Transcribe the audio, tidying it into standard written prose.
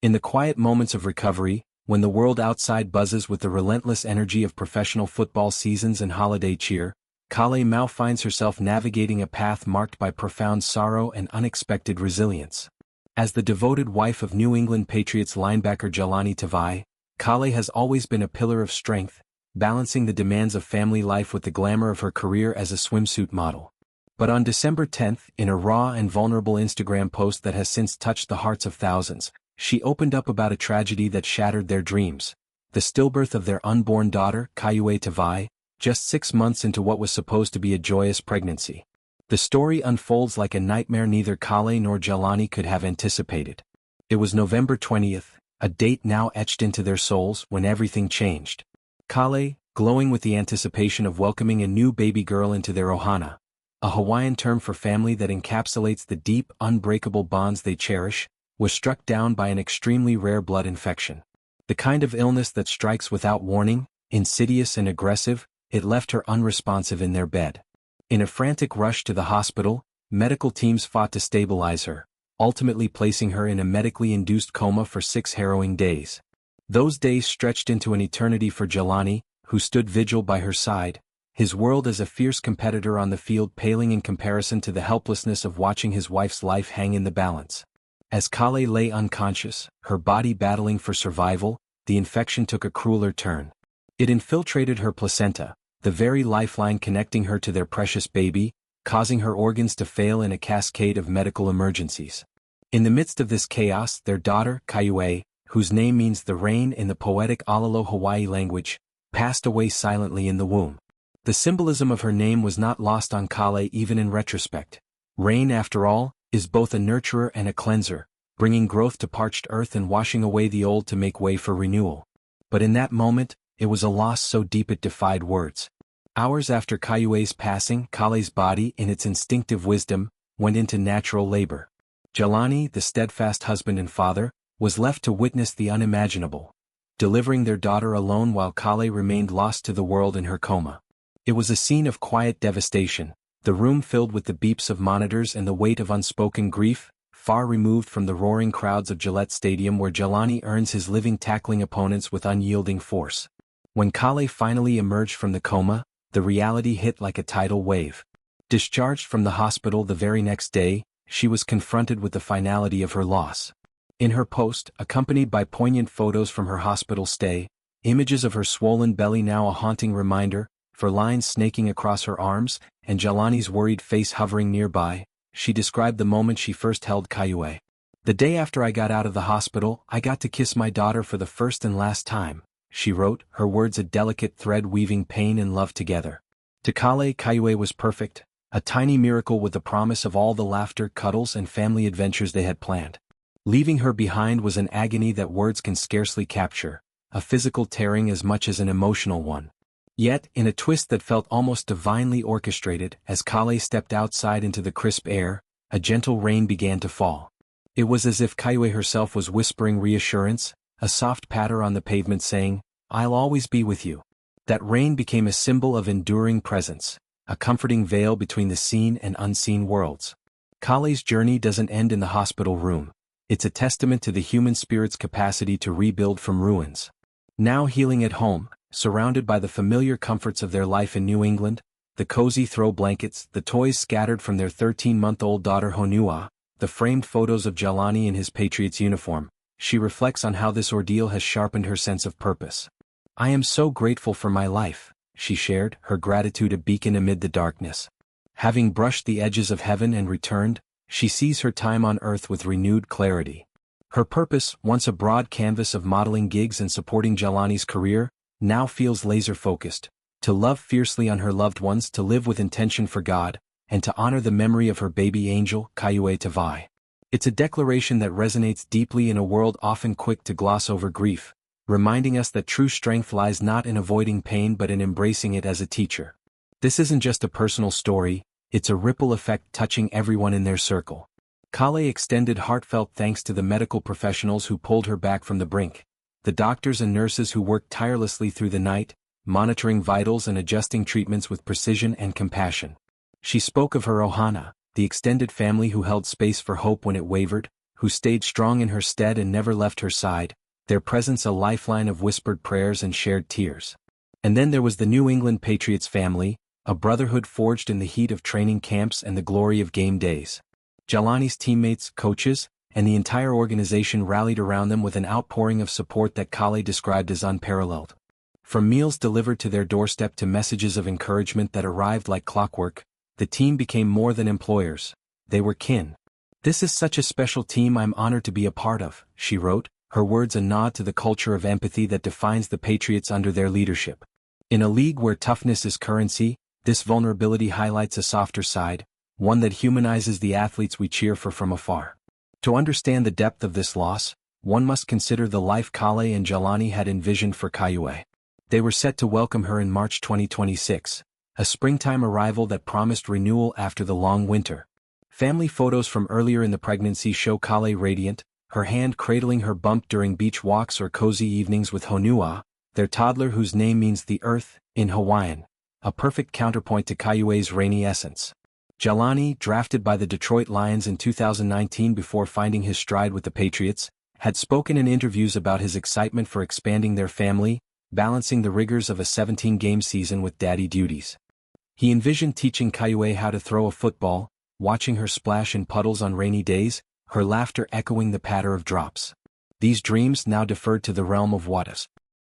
In the quiet moments of recovery, when the world outside buzzes with the relentless energy of professional football seasons and holiday cheer, Kalei Mau finds herself navigating a path marked by profound sorrow and unexpected resilience. As the devoted wife of New England Patriots linebacker Jahlani Tavai, Kalei has always been a pillar of strength, balancing the demands of family life with the glamour of her career as a swimsuit model. But on December 10th, in a raw and vulnerable Instagram post that has since touched the hearts of thousands, she opened up about a tragedy that shattered their dreams: the stillbirth of their unborn daughter, Kalei Tavai, just 6 months into what was supposed to be a joyous pregnancy. The story unfolds like a nightmare neither Kalei nor Jahlani could have anticipated. It was November 20th, a date now etched into their souls, when everything changed. Kalei, glowing with the anticipation of welcoming a new baby girl into their ohana, a Hawaiian term for family that encapsulates the deep, unbreakable bonds they cherish, was struck down by an extremely rare blood infection. The kind of illness that strikes without warning, insidious and aggressive. It left her unresponsive in their bed. In a frantic rush to the hospital, medical teams fought to stabilize her, ultimately placing her in a medically induced coma for 6 harrowing days. Those days stretched into an eternity for Jahlani, who stood vigil by her side, his world as a fierce competitor on the field paling in comparison to the helplessness of watching his wife's life hang in the balance. As Kalei lay unconscious, her body battling for survival, the infection took a crueler turn. It infiltrated her placenta, the very lifeline connecting her to their precious baby, causing her organs to fail in a cascade of medical emergencies. In the midst of this chaos, their daughter, Kalei, whose name means the rain in the poetic Alalo Hawaii language, passed away silently in the womb. The symbolism of her name was not lost on Kalei even in retrospect. Rain, after all, is both a nurturer and a cleanser, bringing growth to parched earth and washing away the old to make way for renewal. But in that moment, it was a loss so deep it defied words. Hours after Kalei's passing, Kalei's body, in its instinctive wisdom, went into natural labor. Jahlani, the steadfast husband and father, was left to witness the unimaginable, delivering their daughter alone while Kalei remained lost to the world in her coma. It was a scene of quiet devastation, the room filled with the beeps of monitors and the weight of unspoken grief, far removed from the roaring crowds of Gillette Stadium where Jahlani earns his living tackling opponents with unyielding force. When Kalei finally emerged from the coma, the reality hit like a tidal wave. Discharged from the hospital the very next day, she was confronted with the finality of her loss. In her post, accompanied by poignant photos from her hospital stay, images of her swollen belly now a haunting reminder, for lines snaking across her arms, and Jahlani's worried face hovering nearby, she described the moment she first held Kalei. "The day after I got out of the hospital, I got to kiss my daughter for the first and last time," she wrote, her words a delicate thread weaving pain and love together. To Kalei was perfect, a tiny miracle with the promise of all the laughter, cuddles and family adventures they had planned. Leaving her behind was an agony that words can scarcely capture, a physical tearing as much as an emotional one. Yet, in a twist that felt almost divinely orchestrated, as Kalei stepped outside into the crisp air, a gentle rain began to fall. It was as if Kalei herself was whispering reassurance, a soft patter on the pavement saying, "I'll always be with you." That rain became a symbol of enduring presence, a comforting veil between the seen and unseen worlds. Kalei's journey doesn't end in the hospital room. It's a testament to the human spirit's capacity to rebuild from ruins. Now healing at home, surrounded by the familiar comforts of their life in New England, the cozy throw blankets, the toys scattered from their 13-month-old daughter Honua, the framed photos of Jahlani in his Patriots uniform, she reflects on how this ordeal has sharpened her sense of purpose. "I am so grateful for my life," she shared, her gratitude a beacon amid the darkness. Having brushed the edges of heaven and returned, she sees her time on earth with renewed clarity. Her purpose, once a broad canvas of modeling gigs and supporting Jahlani's career, now feels laser-focused: to love fiercely on her loved ones, to live with intention for God, and to honor the memory of her baby angel, Kalei Tavai. It's a declaration that resonates deeply in a world often quick to gloss over grief, reminding us that true strength lies not in avoiding pain but in embracing it as a teacher. This isn't just a personal story, it's a ripple effect touching everyone in their circle. Kalei extended heartfelt thanks to the medical professionals who pulled her back from the brink, the doctors and nurses who worked tirelessly through the night, monitoring vitals and adjusting treatments with precision and compassion. She spoke of her ohana, the extended family who held space for hope when it wavered, who stayed strong in her stead and never left her side, their presence a lifeline of whispered prayers and shared tears. And then there was the New England Patriots family, a brotherhood forged in the heat of training camps and the glory of game days. Jahlani's teammates, coaches, and the entire organization rallied around them with an outpouring of support that Kalei described as unparalleled. From meals delivered to their doorstep to messages of encouragement that arrived like clockwork, the team became more than employers. They were kin. "This is such a special team I'm honored to be a part of," she wrote, her words a nod to the culture of empathy that defines the Patriots under their leadership. In a league where toughness is currency, this vulnerability highlights a softer side, one that humanizes the athletes we cheer for from afar. To understand the depth of this loss, one must consider the life Kalei and Jahlani had envisioned for Kaiue. They were set to welcome her in March 2026, a springtime arrival that promised renewal after the long winter. Family photos from earlier in the pregnancy show Kalei radiant, her hand cradling her bump during beach walks or cozy evenings with Honua, their toddler whose name means the earth, in Hawaiian, a perfect counterpoint to Kaiue's rainy essence. Jahlani, drafted by the Detroit Lions in 2019 before finding his stride with the Patriots, had spoken in interviews about his excitement for expanding their family, balancing the rigors of a 17-game season with daddy duties. He envisioned teaching Kaiue how to throw a football, watching her splash in puddles on rainy days, her laughter echoing the patter of drops. These dreams now deferred to the realm of what-ifs.